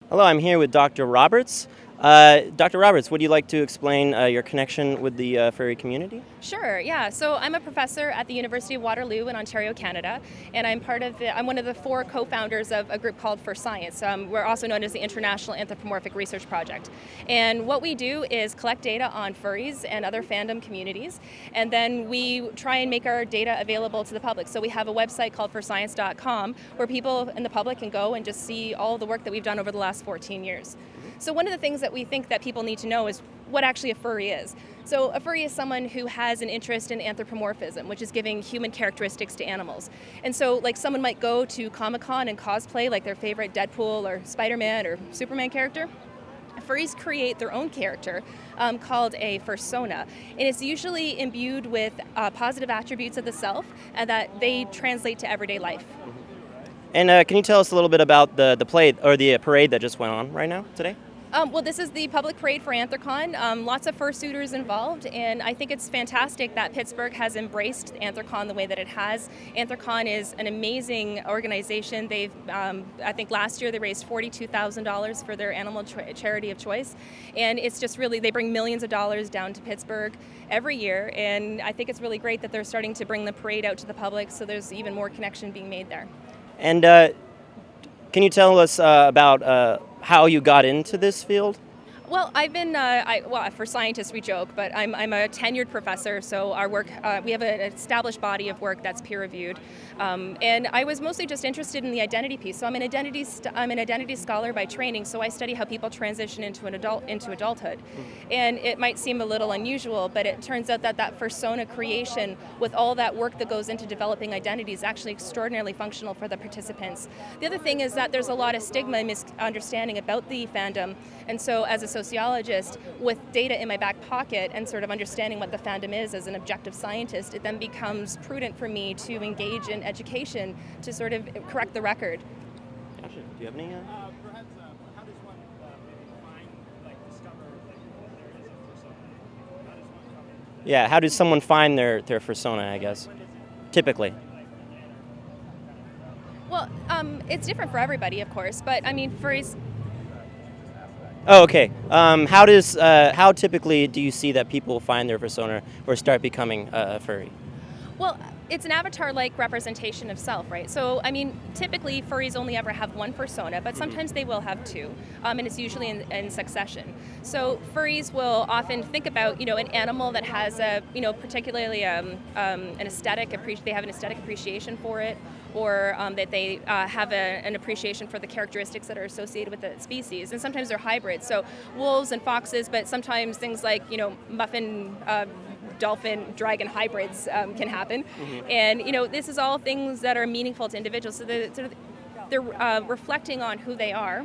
Hello, I'm here with Dr. Roberts. Dr. Roberts, would you like to explain your connection with the furry community? Sure, yeah. So I'm a professor at the University of Waterloo in Ontario, Canada, and I'm one of the four co-founders of a group called For Science. We're also known as the International Anthropomorphic Research Project. And what we do is collect data on furries and other fandom communities, and then we try and make our data available to the public. So we have a website called forscience.com where people in the public can go and just see all the work that we've done over the last 14 years. So one of the things that we think that people need to know is what actually a furry is. So a furry is someone who has an interest in anthropomorphism, which is giving human characteristics to animals. And so like someone might go to Comic-Con and cosplay like their favorite Deadpool or Spider-Man or Superman character. Furries create their own character called a fursona, and it's usually imbued with positive attributes of the self and that they translate to everyday life. And can you tell us a little bit about the play or the parade that just went on right now today? Well, this is the public parade for Anthrocon. Lots of fursuiters involved, and I think it's fantastic that Pittsburgh has embraced Anthrocon the way that it has. Anthrocon is an amazing organization. I think last year they raised $42,000 for their animal charity of choice, and it's just really, they bring millions of dollars down to Pittsburgh every year, and I think it's really great that they're starting to bring the parade out to the public, so there's even more connection being made there. And can you tell us about how you got into this field? Well, I've been, for scientists we joke, but I'm a tenured professor, so our work, we have an established body of work that's peer-reviewed. And I was mostly just interested in the identity piece. So I'm an identity scholar by training, so I study how people transition into adulthood. And it might seem a little unusual, but it turns out that fursona creation, with all that work that goes into developing identity, is actually extraordinarily functional for the participants. The other thing is that there's a lot of stigma and misunderstanding about the fandom, and so as a sociologist, with data in my back pocket and sort of understanding what the fandom is as an objective scientist, it then becomes prudent for me to engage in education to sort of correct the record. Gotcha. Do you have any? Perhaps, how does one maybe discover what there is a persona? How does one come in? Yeah, how does someone find their fursona, I guess, typically? Well, it's different for everybody, of course, but I mean, furries. Oh, okay. How typically do you see that people find their persona or start becoming a furry? Well, it's an avatar-like representation of self, right? So, I mean, typically furries only ever have one persona, but sometimes they will have two, and it's usually in succession. So, furries will often think about, an animal that has a, particularly an aesthetic they have an aesthetic appreciation for it, or that they have an appreciation for the characteristics that are associated with the species. And sometimes they're hybrids, so wolves and foxes, but sometimes things like, muffin, dolphin, dragon hybrids can happen. And, this is all things that are meaningful to individuals. So they're reflecting on who they are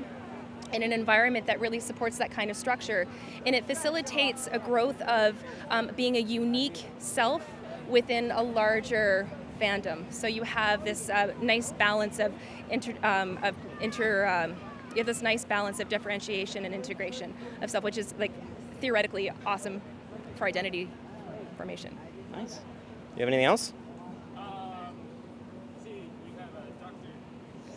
in an environment that really supports that kind of structure. And it facilitates a growth of being a unique self within a larger fandom. So you have this nice balance of you have this nice balance of differentiation and integration of self, which is like theoretically awesome for identity formation. Nice. Do you have anything else? See, you have Dr.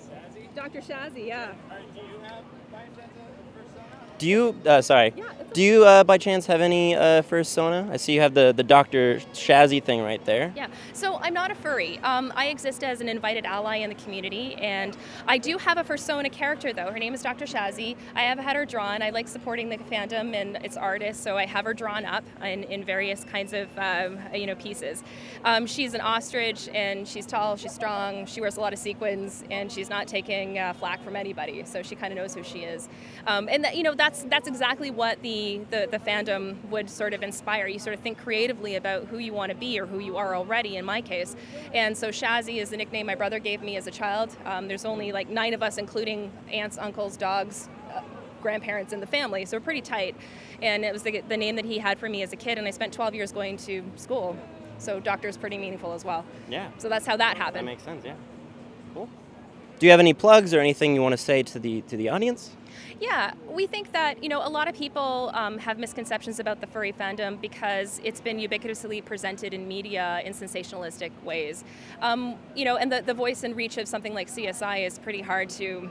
Shazzy. Dr. Shazzy, yeah. Do you have, by any chance, a persona? Do you, sorry, do you by chance have any fursona? I see you have the Dr. Shazzy thing right there. Yeah, so I'm not a furry. I exist as an invited ally in the community, and I do have a fursona character, though. Her name is Dr. Shazzy. I have had her drawn. I like supporting the fandom and its artists, so I have her drawn up in various kinds of pieces. She's an ostrich, and she's tall, she's strong, she wears a lot of sequins, and she's not taking flack from anybody, so she kind of knows who she is. And that's exactly what the fandom would sort of inspire. You sort of think creatively about who you want to be or who you are already, in my case. And so Shazzy is the nickname my brother gave me as a child. There's only like 9 of us, including aunts, uncles, dogs, grandparents in the family, so we're pretty tight. And it was the name that he had for me as a kid, and I spent 12 years going to school. So doctor is pretty meaningful as well. Yeah. So that's how that That happened. makes sense, yeah. Cool. Do you have any plugs or anything you want to say to the audience? Yeah, we think that, a lot of people have misconceptions about the furry fandom because it's been ubiquitously presented in media in sensationalistic ways. And the voice and reach of something like CSI is pretty hard to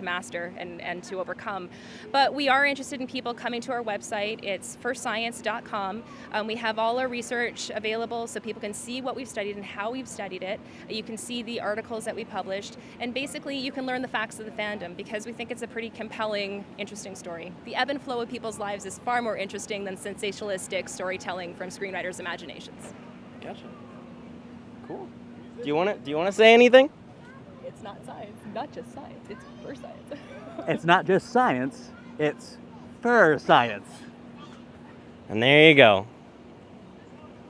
master and to overcome. But we are interested in people coming to our website. It's firstscience.com. We have all our research available so people can see what we've studied and how we've studied it. You can see the articles that we published, and basically you can learn the facts of the fandom because we think it's a pretty compelling, interesting story. The ebb and flow of people's lives is far more interesting than sensationalistic storytelling from screenwriters' imaginations. Gotcha. Cool. Do you want to say anything? It's not science, not just science. It's for science. It's not just science, it's fur science. And there you go.